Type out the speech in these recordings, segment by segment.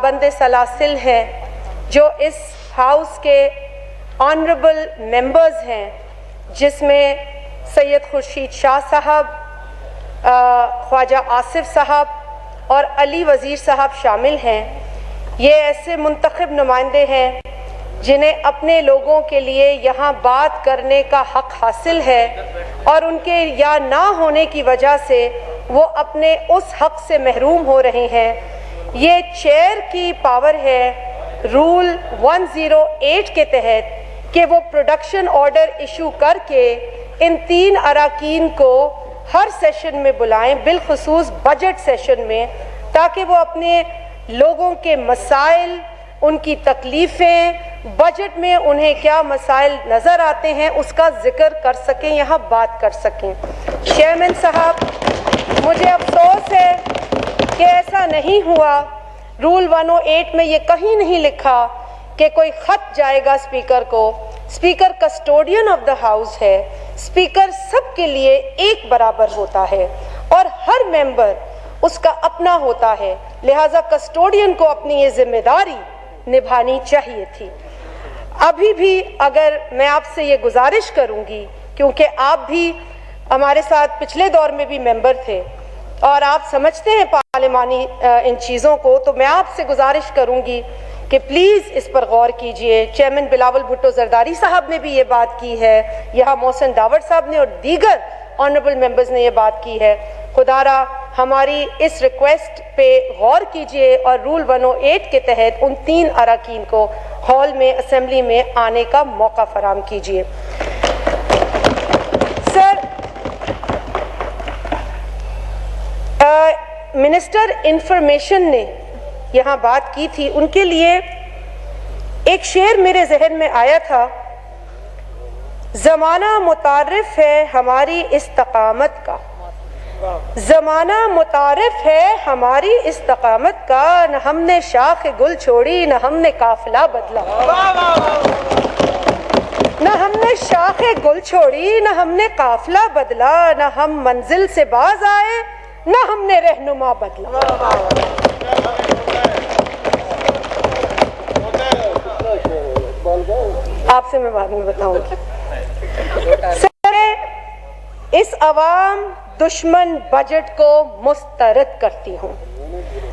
پابند سلاسل ہیں جو اس ہاؤس کے آنریبل ممبرز ہیں، جس میں سید خورشید شاہ صاحب، خواجہ آصف صاحب اور علی وزیر صاحب شامل ہیں۔ یہ ایسے منتخب نمائندے ہیں جنہیں اپنے لوگوں کے لیے یہاں بات کرنے کا حق حاصل ہے، اور ان کے یا نہ ہونے کی وجہ سے وہ اپنے اس حق سے محروم ہو رہے ہیں۔ یہ چیئر کی پاور ہے رول 108 کے تحت کہ وہ پروڈکشن آرڈر ایشو کر کے ان 3 اراکین کو ہر سیشن میں بلائیں، بالخصوص بجٹ سیشن میں، تاکہ وہ اپنے لوگوں کے مسائل، ان کی تکلیفیں، بجٹ میں انہیں کیا مسائل نظر آتے ہیں اس کا ذکر کر سکیں، یہاں بات کر سکیں۔ چیئرمین صاحب، مجھے افسوس ہے کہ ایسا نہیں ہوا۔ رول 108 میں یہ کہیں نہیں لکھا کہ کوئی خط جائے گا اسپیکر کو۔ Speaker custodian of the house ہے، اسپیکر سب کے لیے ایک برابر ہوتا ہے اور ہر ممبر اس کا اپنا ہوتا ہے، لہٰذا کسٹوڈین کو اپنی یہ ذمہ داری نبھانی چاہیے تھی۔ ابھی بھی اگر میں آپ سے یہ گزارش کروں گی، کیونکہ آپ بھی ہمارے ساتھ پچھلے دور میں بھی ممبر تھے اور آپ سمجھتے ہیں پارلیمانی ان چیزوں کو، تو میں آپ سے گزارش کروں گی کہ پلیز اس پر غور کیجئے۔ چیئرمین بلاول بھٹو زرداری صاحب نے بھی یہ بات کی ہے، یہاں محسن داور صاحب نے اور دیگر آنریبل ممبرز نے یہ بات کی ہے۔ خدا را ہماری اس ریکویسٹ پہ غور کیجئے اور رول 108 کے تحت ان 3 اراکین کو ہال میں، اسمبلی میں آنے کا موقع فراہم کیجئے۔ سر، منسٹر انفارمیشن نے یہاں بات کی تھی، ان کے لیے ایک شعر میرے ذہن میں آیا تھا۔ زمانہ متعارف ہے ہماری استقامت کا، زمانہ متعارف ہے ہماری استقامت کا، نہ ہم نے شاخ گل چھوڑی نہ ہم نے قافلہ بدلا، نہ ہم نے شاخ گل چھوڑی نہ ہم نے قافلہ بدلا، نہ ہم منزل سے باز آئے نہ ہم نے رہنما بدلا۔ آپ سے میں بعد میں بتاؤں گی۔ سر، اس عوام دشمن بجٹ کو مسترد کرتی ہوں۔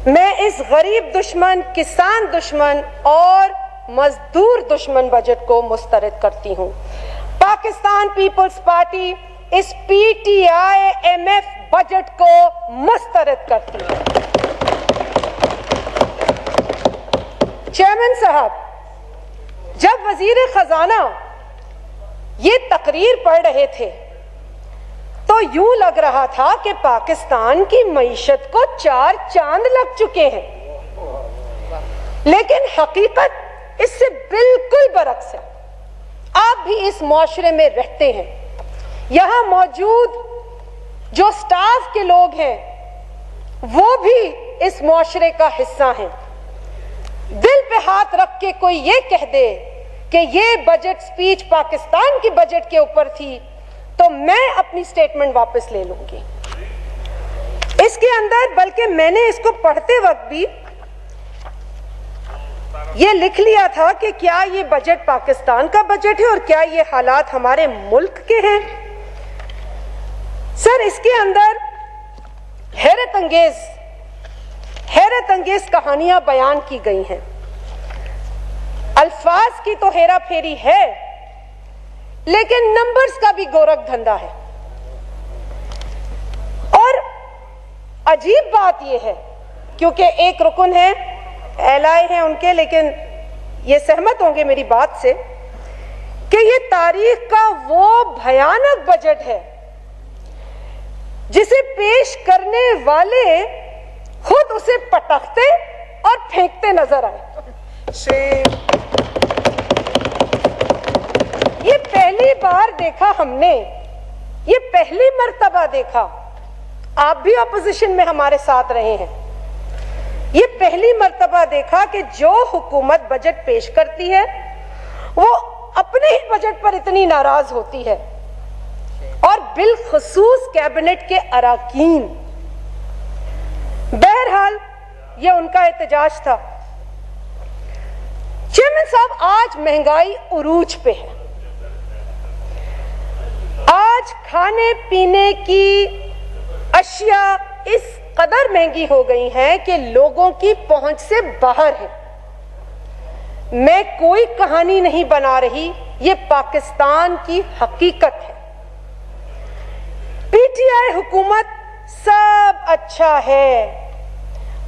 میں اس غریب دشمن، کسان دشمن اور مزدور دشمن بجٹ کو مسترد کرتی ہوں۔ پاکستان پیپلز پارٹی اس P T I M F budget کو مسترد کرتی ہے۔ چیئرمین صاحب، جب وزیر خزانہ یہ تقریر پڑھ رہے تھے تو یوں لگ رہا تھا کہ پاکستان کی معیشت کو 4 چاند لگ چکے ہیں، لیکن حقیقت اس سے بالکل برعکس ہے۔ آپ بھی اس معاشرے میں رہتے ہیں، یہاں موجود جو سٹاف کے لوگ ہیں وہ بھی اس معاشرے کا حصہ ہیں۔ دل پہ ہاتھ رکھ کے کوئی یہ کہہ دے کہ یہ بجٹ سپیچ پاکستان کی بجٹ کے اوپر تھی تو میں اپنی سٹیٹمنٹ واپس لے لوں گی۔ اس کے اندر بلکہ میں نے اس کو پڑھتے وقت بھی یہ لکھ لیا تھا کہ کیا یہ بجٹ پاکستان کا بجٹ ہے اور کیا یہ حالات ہمارے ملک کے ہیں۔ سر، اس کے اندر حیرت انگیز کہانیاں بیان کی گئی ہیں۔ الفاظ کی تو ہیرا پھیری ہے، لیکن نمبرز کا بھی گورکھ دھندا ہے۔ اور عجیب بات یہ ہے، کیونکہ ایک رکن ہے، اعلائے ہیں ان کے، لیکن یہ سہمت ہوں گے میری بات سے کہ یہ تاریخ کا وہ بھیانک بجٹ ہے جسے پیش کرنے والے خود اسے پٹکتے اور پھینکتے نظر آئے۔ یہ پہلی بار دیکھا ہم نے، یہ پہلی مرتبہ دیکھا، آپ بھی اپوزیشن میں ہمارے ساتھ رہے ہیں، یہ پہلی مرتبہ دیکھا کہ جو حکومت بجٹ پیش کرتی ہے وہ اپنے ہی بجٹ پر اتنی ناراض ہوتی ہے، اور بالخصوص کیبنٹ کے اراکین۔ بہرحال یہ ان کا احتجاج تھا، چیئرمین صاحب آج مہنگائی عروج پہ ہے. آج کھانے پینے کی اشیاء اس قدر مہنگی ہو گئی ہیں کہ لوگوں کی پہنچ سے باہر ہے. میں کوئی کہانی نہیں بنا رہی, یہ پاکستان کی حقیقت ہے. پی ٹی آئی حکومت سب اچھا ہے,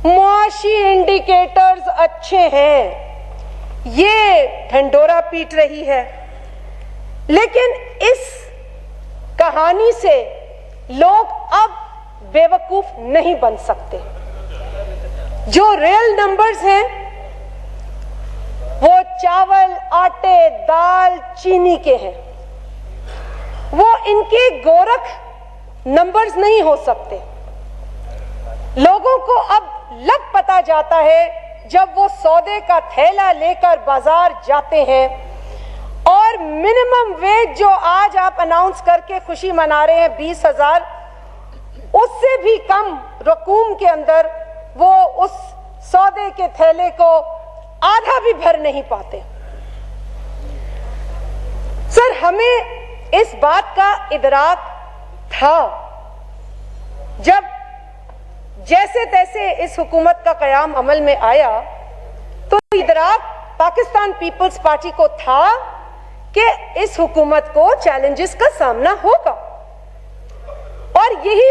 معاشی انڈیکیٹرز اچھے ہیں, یہ ڈھنڈورا پیٹ رہی ہے. لیکن اس کہانی سے لوگ اب بے وقوف نہیں بن سکتے. جو ریئل نمبرز ہیں وہ چاول, آٹے, دال, چینی کے ہیں. وہ ان کے گورکھ نمبرز نہیں ہو سکتے. لوگوں کو اب لگ پتا جاتا ہے جب وہ سودے کا تھیلا لے کر بازار جاتے ہیں اور منیمم ویج جو آج آپ اناؤنس کر کے خوشی منا رہے ہیں 20,000, اس سے بھی کم رقوم کے اندر وہ اس سودے کے تھیلے کو آدھا بھی بھر نہیں پاتے. سر, ہمیں اس بات کا ادراک تھا جب جیسے تیسے اس حکومت کا قیام عمل میں آیا, تو ادراک پاکستان پیپلز پارٹی کو تھا کہ اس حکومت کو چیلنجز کا سامنا ہوگا. اور یہی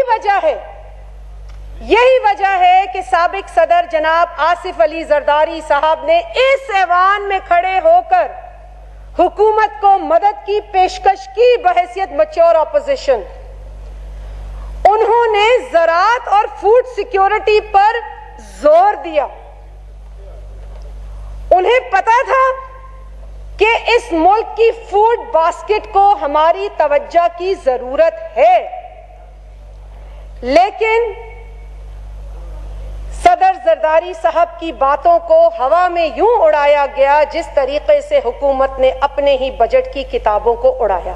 وجہ ہے کہ سابق صدر جناب آصف علی زرداری صاحب نے اس ایوان میں کھڑے ہو کر حکومت کو مدد کی پیشکش کی بحیثیت میچور اپوزیشن. انہوں نے زراعت اور فوڈ سیکیورٹی پر زور دیا. انہیں پتا تھا کہ اس ملک کی فوڈ باسکٹ کو ہماری توجہ کی ضرورت ہے, لیکن صدر زرداری صاحب کی باتوں کو ہوا میں یوں اڑایا گیا جس طریقے سے حکومت نے اپنے ہی بجٹ کی کتابوں کو اڑایا.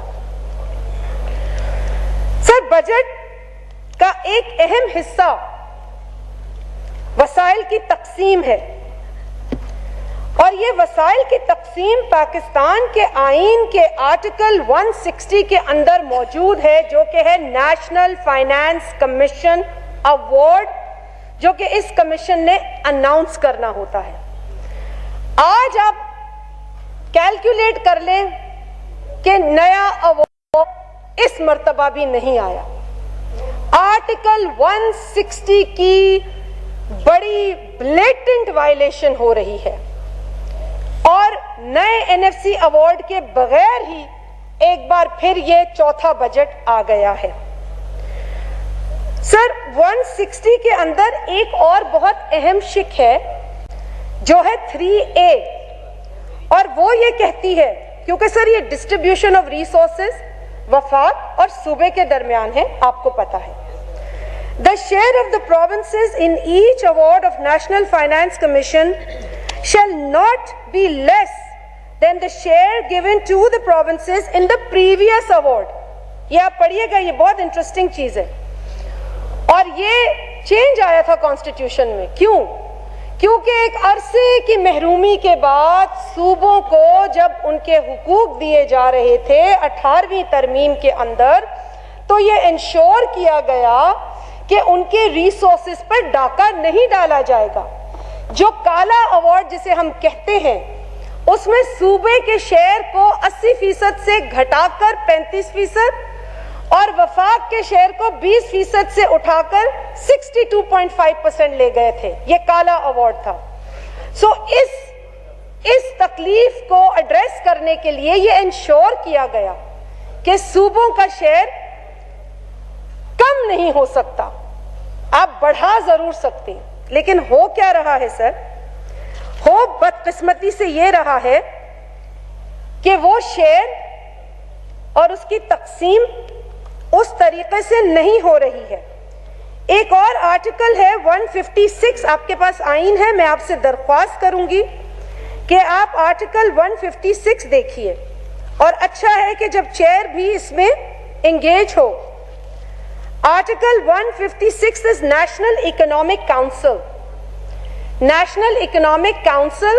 سر, بجٹ کا ایک اہم حصہ وسائل کی تقسیم ہے, اور یہ وسائل کی تقسیم پاکستان کے آئین کے آرٹیکل 160 کے اندر موجود ہے, جو کہ ہے نیشنل فائنانس کمیشن ایوارڈ, جو کہ اس کمیشن نے اناؤنس کرنا ہوتا ہے. آج آپ کیلکولیٹ کر لیں کہ نیا ایوارڈ اس مرتبہ بھی نہیں آیا. آرٹیکل 160 کی بڑی بلیٹنٹ وائلیشن ہو رہی ہے, اور نئے این ایف سی ایوارڈ کے بغیر ہی ایک بار پھر یہ چوتھا بجٹ آ گیا ہے. سر, 160 کے اندر ایک اور بہت اہم شق ہے جو ہے 3A, اور وہ یہ کہتی ہے, کیونکہ سر یہ ڈسٹریبیوشن آف ریسورسز وفاق اور صوبے کے درمیان ہے, آپ کو پتا ہے. The share of the provinces in each award of National Finance Commission shall not be less than the share given to the provinces in the previous award. یہ آپ پڑھیے گا, یہ بہت انٹرسٹنگ چیز ہے. اور یہ چینج آیا تھا کانسٹیٹیوشن میں. کیوں؟ کیونکہ ایک عرصے کی محرومی کے بعد صوبوں کو جب ان کے حقوق دیے جا رہے تھے 18ویں ترمیم کے اندر, تو یہ انشور کیا گیا کہ ان کے ریسورسز پر ڈاکہ نہیں ڈالا جائے گا. جو کالا ایوارڈ جسے ہم کہتے ہیں, اس میں صوبے کے شیئر کو 80% سے گھٹا کر 35% اور وفاق کے شیئر کو 20% سے اٹھا کر 62.5% لے گئے تھے. یہ کالا ایوارڈ تھا. سو اس تکلیف کو ایڈریس کرنے کے لیے یہ انشور کیا گیا کہ صوبوں کا شیئر کم نہیں ہو سکتا, آپ بڑھا ضرور سکتے ہیں. لیکن ہو کیا رہا ہے سر؟ ہو بدقسمتی سے یہ رہا ہے کہ وہ شیئر اور اس کی تقسیم اس طریقے سے نہیں ہو رہی ہے. ایک اور آرٹیکل ہے 156, آپ کے پاس آئین ہے, میں آپ سے درخواست کروں گی کہ آپ آرٹیکل 156 دیکھیے, اور اچھا ہے کہ جب چیئر بھی اس میں engage who. Article 156 is National Economic Council. National economic council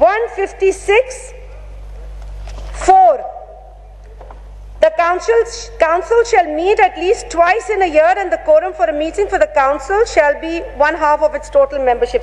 156(4). The council shall meet at least twice in a year and the quorum for a meeting for the council shall be 1/2 of its total membership.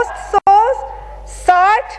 160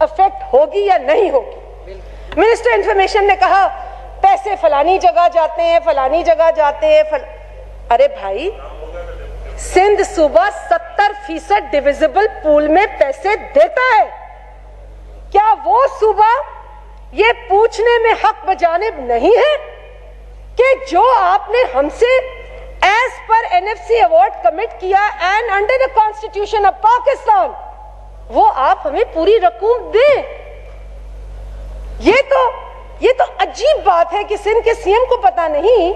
effect ہوگی یا نہیں ہوگی. Minister information نے کہا پیسے فلانی جگہ جاتے ہیں, فلانی جگہ جاتے ہیں. ارے بھائی, سندھ صوبہ 70% ڈویزبل پول میں پیسے دیتا ہے. کیا وہ صوبہ یہ پوچھنے میں حق بجانب نہیں ہے کہ جو آپ نے ہم سے as per NFC award commit کیا and under the constitution of Pakistan, وہ آپ ہمیں پوری رقم دیں؟ یہ تو عجیب بات ہے کہ سندھ کے سی ایم کو پتا نہیں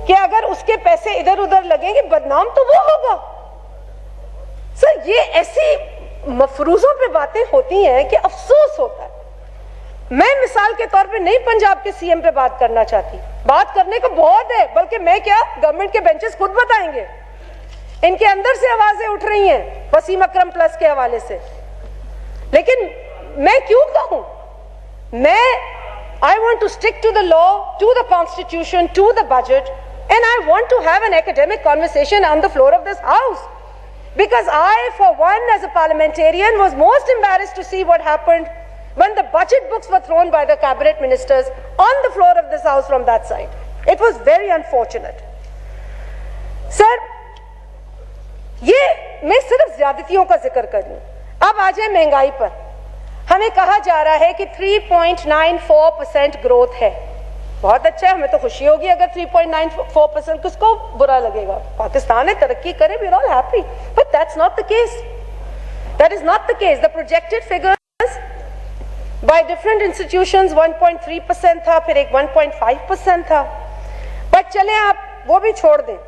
کہ اگر اس کے پیسے ادھر ادھر لگیں گے بدنام تو وہ ہوگا. سر, یہ ایسی مفروضوں پہ باتیں ہوتی ہیں کہ افسوس ہوتا ہے. میں مثال کے طور پہ نہیں پنجاب کے سی ایم پہ بات کرنا چاہتی, بات کرنے کو بہت ہے, بلکہ میں کیا گورنمنٹ کے بینچز خود بتائیں گے. ان کے اندر سے آوازیں اٹھ رہی ہیں وسیم اکرم پلس کے حوالے سے, لیکن میں کیوں کہوں؟ I want to stick to the law, to the constitution, to the budget, and I want to have an academic conversation on the floor of this house. Because I, for one, as a parliamentarian, was most embarrassed to see what happened when the budget books were thrown by the cabinet ministers on the floor of this house from that side. It was very unfortunate. Sir, یہ میں صرف زیادتیوں کا ذکر کر لوں. اب آ جائیں مہنگائی پر. ہمیں کہا جا رہا ہے کہ 3.94% گروتھ ہے. بہت اچھا ہے, ہمیں تو خوشی ہوگی اگر 3.94%, کس کو برا لگے گا؟ پاکستان ہے, ترقی کرے, we are all happy. But that's not the case. That is not the case. The projected figures by different institutions 1.3% تھا, پھر ایک 1.5% تھا. But چلیں آپ وہ بھی چھوڑ دیں.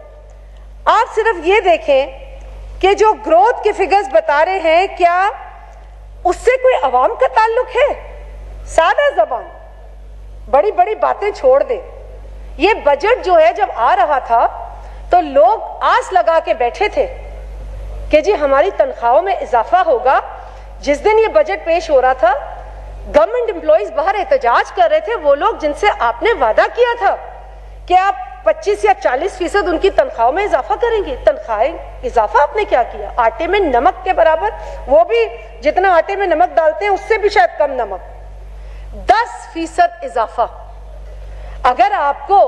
آپ صرف یہ دیکھیں کہ جو گروتھ کے فگرز بتا رہے ہیں, کیا اس سے کوئی عوام کا تعلق ہے؟ سادہ زبان, بڑی بڑی باتیں چھوڑ دیں. یہ بجٹ جو ہے جب آ رہا تھا تو لوگ آس لگا کے بیٹھے تھے کہ جی ہماری تنخواہوں میں اضافہ ہوگا. جس دن یہ بجٹ پیش ہو رہا تھا, گورنمنٹ امپلائیز باہر احتجاج کر رہے تھے, وہ لوگ جن سے آپ نے وعدہ کیا تھا کہ آپ 25 یا 40% ان کی تنخواہوں میں اضافہ کریں گے. تنخواہیں اضافہ آپ نے کیا کیا؟ آٹے میں نمک کے برابر, وہ بھی جتنا آٹے میں نمک ڈالتے ہیں اس سے بھی شاید کم نمک. 10% اضافہ. اگر آپ کو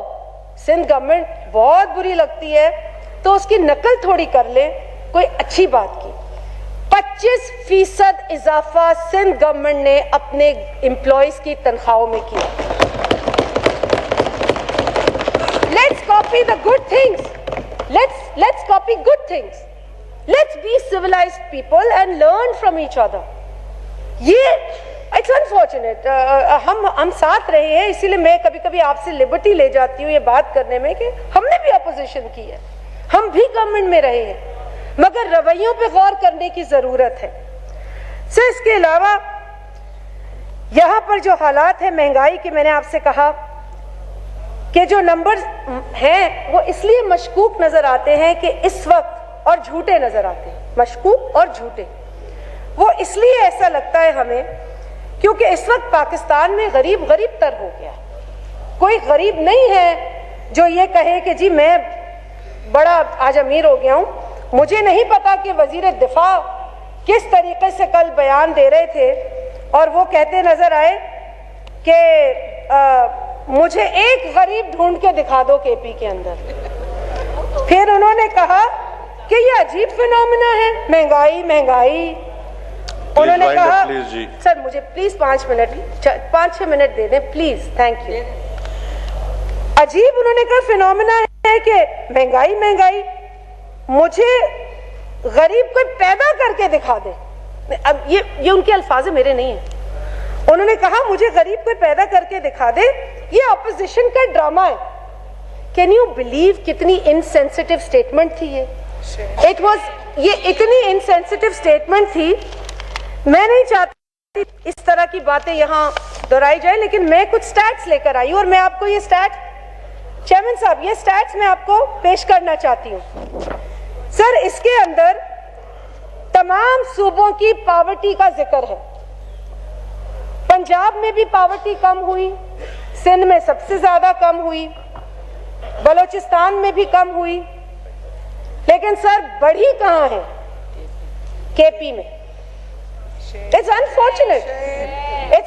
سندھ گورنمنٹ بہت بری لگتی ہے تو اس کی نقل تھوڑی کر لیں, کوئی اچھی بات کی. 25% اضافہ سندھ گورنمنٹ نے اپنے امپلائیز کی تنخواہوں میں کیا. Let's copy the good things. Let's copy good things. Let's be civilized people and learn from each other. It's unfortunate. ہم ساتھ رہے ہیں, اسی لیے میں کبھی کبھی آپ سے لبرٹی لے جاتی ہوں یہ بات کرنے میں کہ ہم نے بھی اپوزیشن کی ہے, ہم بھی گورنمنٹ میں رہے ہیں, مگر رویوں پہ غور کرنے کی ضرورت ہے. سر, اس کے علاوہ یہاں پر جو حالات ہیں مہنگائی کے, میں نے آپ سے کہا کہ جو نمبرز ہیں وہ اس لیے مشکوک نظر آتے ہیں کہ اس وقت, اور جھوٹے نظر آتے ہیں, مشکوک اور جھوٹے. وہ اس لیے ایسا لگتا ہے ہمیں کیونکہ اس وقت پاکستان میں غریب غریب تر ہو گیا. کوئی غریب نہیں ہے جو یہ کہے کہ جی میں بڑا آج امیر ہو گیا ہوں. مجھے نہیں پتا کہ وزیر دفاع کس طریقے سے کل بیان دے رہے تھے اور وہ کہتے نظر آئے کہ مجھے ایک غریب ڈھونڈ کے دکھا دو کے پی کے اندر. پھر انہوں نے کہا کہ یہ عجیب فینومینا ہے, مہنگائی. انہوں نے کہا سر مجھے پلیز 5-6 منٹ دے دیں پلیز, تھینک یو. عجیب انہوں نے کہا فینومینا ہے کہ مہنگائی, مجھے غریب کو پیدا کر کے دکھا دے. اب یہ ان کے الفاظ میرے نہیں ہیں. انہوں نے کہا مجھے غریب کو پیدا کر کے دکھا دے. یہ اپوزیشن کا ڈرامہ ہے. کین یو بلیو کتنی انسینسٹیو اسٹیٹمنٹ تھی یہ اتنی انسینسٹیو اسٹیٹمنٹ تھی. میں نہیں چاہتی اس طرح کی باتیں یہاں دہرائی جائے, لیکن میں کچھ سٹیٹس لے کر آئی ہوں اور میں آپ کو یہ سٹیٹ, چیئرمین صاحب یہ سٹیٹس میں آپ کو پیش کرنا چاہتی ہوں. سر, اس کے اندر تمام صوبوں کی پاورٹی کا ذکر ہے. پنجاب میں بھی پاورٹی کم ہوئی, سندھ میں سب سے زیادہ کم ہوئی, بلوچستان میں بھی کم ہوئی, لیکن سر بڑھی کہاں ہے؟ کے پی میں.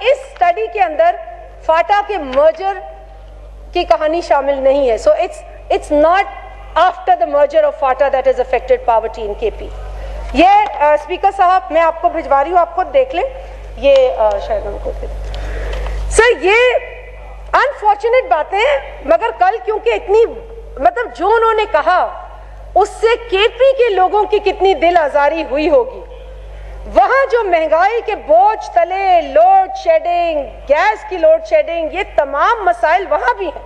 اس اسٹڈی کے اندر فاٹا کے مرجر کی کہانی شامل نہیں ہے. So it's not after the merger of FATA that has affected poverty in K P. یہ اسپیکر صاحب میں آپ کو بھجوا رہی ہوں, آپ خود دیکھ لیں. یہ شاید ہم کو سر یہ انفارچونیٹ باتیں ہیں, مگر کل کیونکہ اتنی مطلب جو انہوں نے کہا اس سے کے پی کے لوگوں کی کتنی دل آزاری ہوئی ہوگی. وہاں جو مہنگائی کے بوجھ تلے لوڈ شیڈنگ, گیس کی لوڈ شیڈنگ, یہ تمام مسائل وہاں بھی ہیں.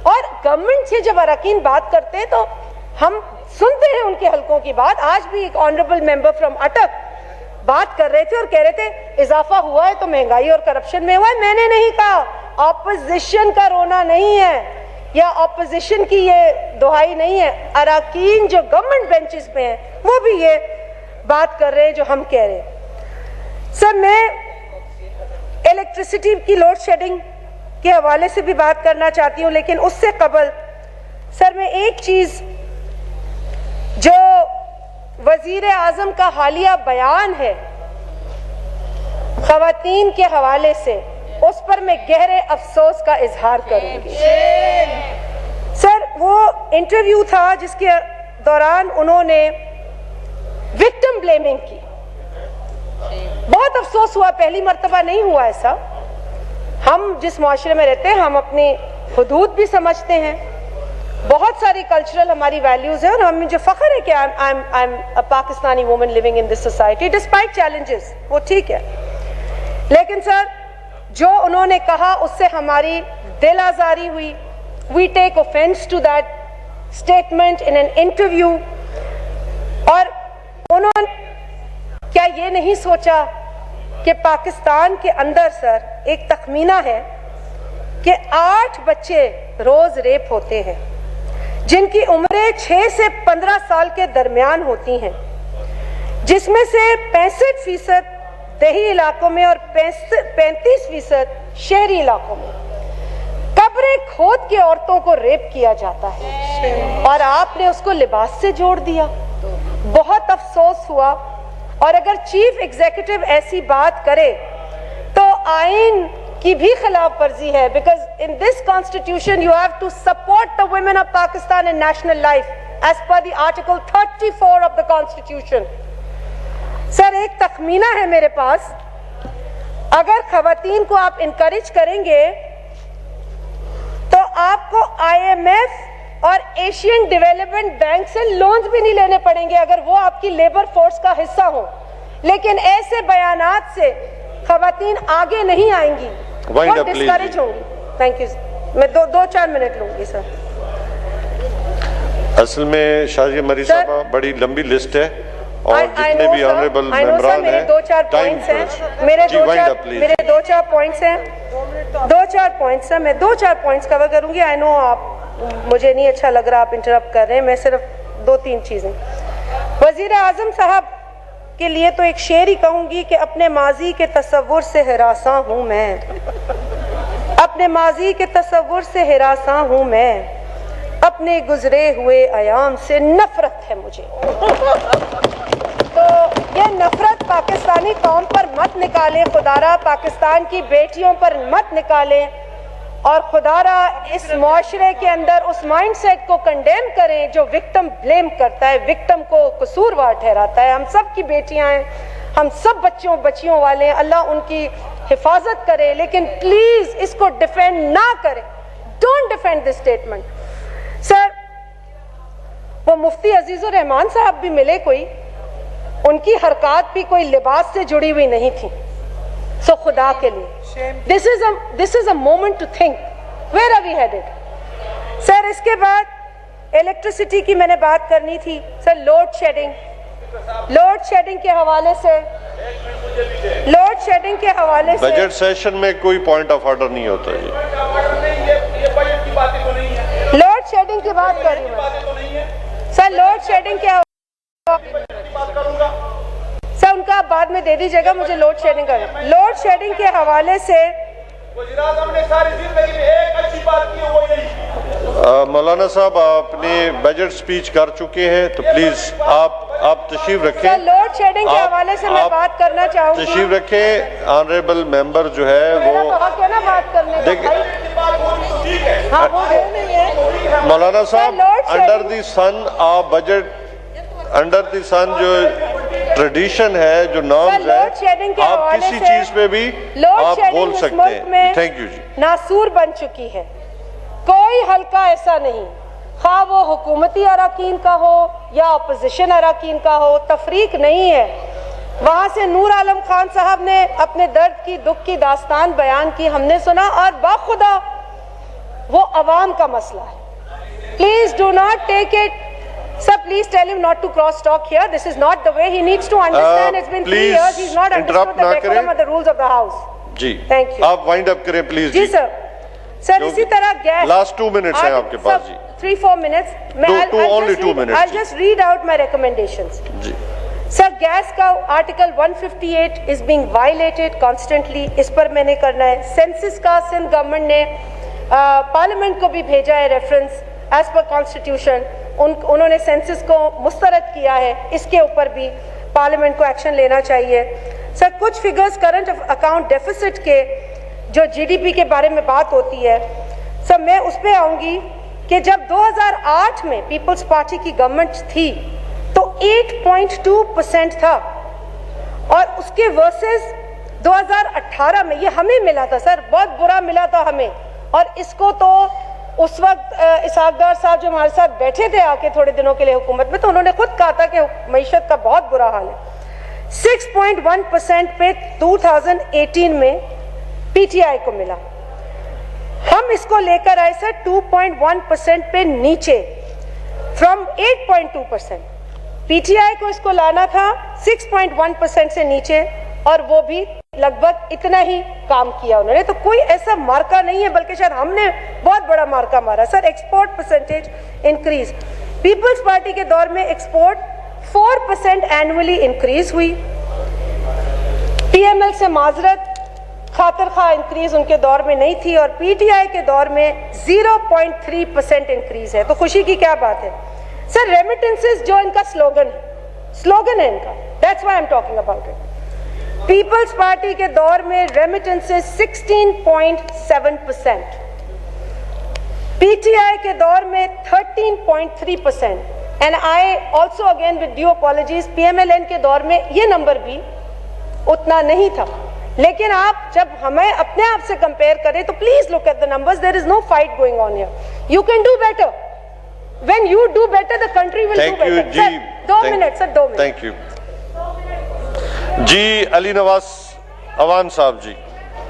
اور گورنمنٹ سے جب اراکین بات کرتے ہیں تو ہم سنتے ہیں ان کے حلقوں کی بات. آج بھی ایک آنریبل ممبر فرام اٹک بات کر رہے تھے اور کہہ رہے تھے اضافہ ہوا ہے تو مہنگائی اور کرپشن میں ہوا ہے. میں نے نہیں کہا, اپوزیشن کا رونا نہیں ہے یا اپوزیشن کی یہ دہائی نہیں ہے. اراکین جو گورنمنٹ بینچز پہ ہیں وہ بھی یہ بات کر رہے ہیں جو ہم کہہ رہے ہیں. سر میں الیکٹریسٹی کی لوڈ شیڈنگ کے حوالے سے بھی بات کرنا چاہتی ہوں, لیکن اس سے قبل سر میں ایک چیز جو وزیر اعظم کا حالیہ بیان ہے خواتین کے حوالے سے, اس پر میں گہرے افسوس کا اظہار کروں گی. سر وہ انٹرویو تھا جس کے دوران انہوں نے وکٹم بلیمنگ کی. بہت افسوس ہوا, پہلی مرتبہ نہیں ہوا ایسا. ہم جس معاشرے میں رہتے ہیں ہم اپنی حدود بھی سمجھتے ہیں, بہت ساری کلچرل ہماری ویلیوز ہیں, اور ہمیں جو فخر ہے کہ I am a Pakistani woman living in this society despite challenges, وہ ٹھیک ہے. لیکن سر جو انہوں نے کہا اس سے ہماری دل آزاری ہوئی. We take offence to that statement in an interview. اور انہوں نے کیا یہ نہیں سوچا کہ پاکستان کے اندر سر ایک تخمینہ ہے کہ 8 بچے روز ریپ ہوتے ہیں جن کی عمریں 6 سے 15 سال کے درمیان ہوتی ہیں, جس میں سے 65% دیہی علاقوں میں اور 35% شہری علاقوں میں قبریں کھود کے عورتوں کو ریپ کیا جاتا ہے, اور آپ نے اس کو لباس سے جوڑ دیا. بہت افسوس ہوا. اور اگر چیف ایگزیکٹو ایسی بات کرے تو آئین کی بھی خلاف ورزی ہے, because in this constitution you have to support the women of Pakistan in national life as per the article 34 of the constitution. Sir ایک تخمینہ ہے میرے پاس, اگر خواتین کو آپ انکریج کریں گے تو آپ کو IMF اور ایشین ڈیولپمنٹ بینک سے لونز بھی نہیں لینے پڑیں گے اگر وہ آپ کی لیبر فورس کا حصہ ہوں. لیکن ایسے بیانات سے خواتین آگے نہیں آئیں گی, وہ ڈسکریج ہوں گی. Thank you. میں 2-4 منٹ لوں گی سر. اصل میں شاہجہاں مری صاحبہ بڑی لمبی لسٹ ہے اور جتنے بھی آنریبل ممبران ہیں میرے 2-4 پوائنٹس ہیں, میرے 2-4 پوائنٹس ہیں, 2-4 پوائنٹس ہیں. میں 2-4 پوائنٹس کور کروں گی. آئی نو آپ مجھے نہیں اچھا لگ رہا آپ انٹرپٹ کر رہے ہیں, میں صرف 2-3 چیزیں. وزیر اعظم صاحب کے لیے تو ایک شعر ہی کہوں گی کہ اپنے ماضی کے تصور سے ہراساں ہوں میں, اپنے ماضی کے تصور سے ہراساں ہوں میں, اپنے گزرے ہوئے ایام سے نفرت ہے مجھے. تو یہ نفرت پاکستانی قوم پر مت نکالیں خدا را, پاکستان کی بیٹیوں پر مت نکالیں, اور خدا را اس معاشرے کے اندر اس مائنڈ سیٹ کو کنڈیم کریں جو وکٹم بلیم کرتا ہے, وکٹم کو قصوروار ٹھہراتا ہے. ہم سب کی بیٹیاں ہیں, ہم سب بچیوں والے ہیں, اللہ ان کی حفاظت کرے, لیکن پلیز اس کو ڈیفینڈ نہ کریں. Don't defend this statement. Sir وہ مفتی عزیز الرحمان صاحب بھی ملے, کوئی ان کی حرکات بھی کوئی لباس سے جڑی ہوئی نہیں تھی. سو خدا کے لیے this is a moment to think where are we headed. سر اس کے بعد الیکٹریسٹی کی میں نے بات کرنی تھی. سر لوڈ شیڈنگ کے حوالے سے بجٹ سیشن میں کوئی پوائنٹ آف آرڈر نہیں ہوتا جی. لوڈ شیڈنگ کی بات کر رہی ہوں سر. لوڈ شیڈنگ کے سر ان کا آپ بعد میں دے دیجیے گا مجھے. لوڈ شیڈنگ کے حوالے سے مولانا صاحب اپنی بجٹ سپیچ کر چکے ہیں تو پلیز آپ آپ تشریف رکھیں. سر لوڈ شیڈنگ کے حوالے سے میں بات کرنا چاہوں گی. تشریف رکھیں. آنریبل ممبر جو ہے وہ بات کرنے کا مولانا صاحب انڈر دی سن آپ بجٹ انڈر دی سن جو ٹریڈیشن ہے جو نارمز ہے آپ کسی چیز پہ بھی آپ بول سکتے ہیں. تھینک یو جی. ناسور بن چکی ہے. کوئی حلقہ ایسا نہیں خواہ وہ حکومتی اراکین کا ہو یا اپوزیشن اراکین کا ہو تفریق نہیں ہے. وہاں سے نور عالم خان صاحب نے اپنے درد کی دکھ کی داستان بیان کی ہم نے سنا اور باخدا وہ عوام کا مسئلہ ہے. Please do not take it. Sir, please tell him not to cross talk here. This is not the way. He needs to understand. It's been 3 years. He's not understood the decorum of the rules of the house. جی. Thank you. آپ وائنڈ اپ کریں please. جی سر. سر اسی طرح gas. Last 2 minutes ہیں آپ کے پاس جی. 3-4 minutes. Only 2 minutes. I'll just read out my recommendations. جی. Sir gas کا article 158 is being violated constantly. اس پر میں نے کرنا ہے. سینسس کا سندھ گورنمنٹ نے پارلیمنٹ کو بھی بھیجا ہے ریفرنس ایز پر کانسٹیٹیوشن. انہوں نے سینسس کو مسترد کیا ہے. اس کے اوپر بھی پارلیمنٹ کو ایکشن لینا چاہیے. سر کچھ فگرز کرنٹ اکاؤنٹ ڈیفیسٹ کے جو جی ڈی پی کے بارے میں بات ہوتی ہے سر میں اس پہ آؤں گی کہ جب 2008 میں پیپلز پارٹی کی گورنمنٹ تھی تو 8.2% تھا اور اس کے ورسز 2018 میں یہ ہمیں ملا تھا سر. بہت برا ملا تھا ہمیں. اور اس کو تو اس وقت اسحاق ڈار صاحب جو ہمارے ساتھ بیٹھے تھے آ کے تھوڑے دنوں کے لیے حکومت میں تو انہوں نے خود کہا تھا کہ معیشت کا بہت برا حال ہے. 6.1% پہ 2018 میں پی ٹی آئی کو ملا. ہم اس کو لے کر آئے سر 2.1% پہ نیچے فرام 8.2%. پی ٹی آئی کو اس کو لانا تھا 6.1% سے نیچے اور وہ بھی لگ بھگ اتنا ہی کام کیا انہوں نے. تو کوئی ایسا مارکا نہیں ہے بلکہ شاید ہم نے بہت بڑا مارکا مارا. Sir export percentage increase. Peoples Party کے دور میں ایکسپورٹ 4% اینولی انکریز ہوئی. پی ایم ایل سے معذرت خاطر خواہ انکریز ان کے دور میں نہیں تھی اور پی ٹی آئی کے دور میں 0.3% انکریز ہے. تو خوشی کی کیا بات ہے. سر ریمیٹنسز جو ان کا سلوگن ہے ان کا that's why I am talking about it. Peoples Party کے دور میں ریمیٹنسز 16.7%. پی ٹی آئی کے دور میں 13.3%. And I also again with due apologies P M L N کے دور میں یہ نمبر بھی اتنا نہیں تھا. لیکن آپ جب ہمیں اپنے آپ سے کمپیئر کریں تو please look at the numbers. There is no fight going on here. You can do better. When you do better the country will do better. Sir 2 minute sir 2 minute. Thank you جی. علی نواز اوان صاحب جی.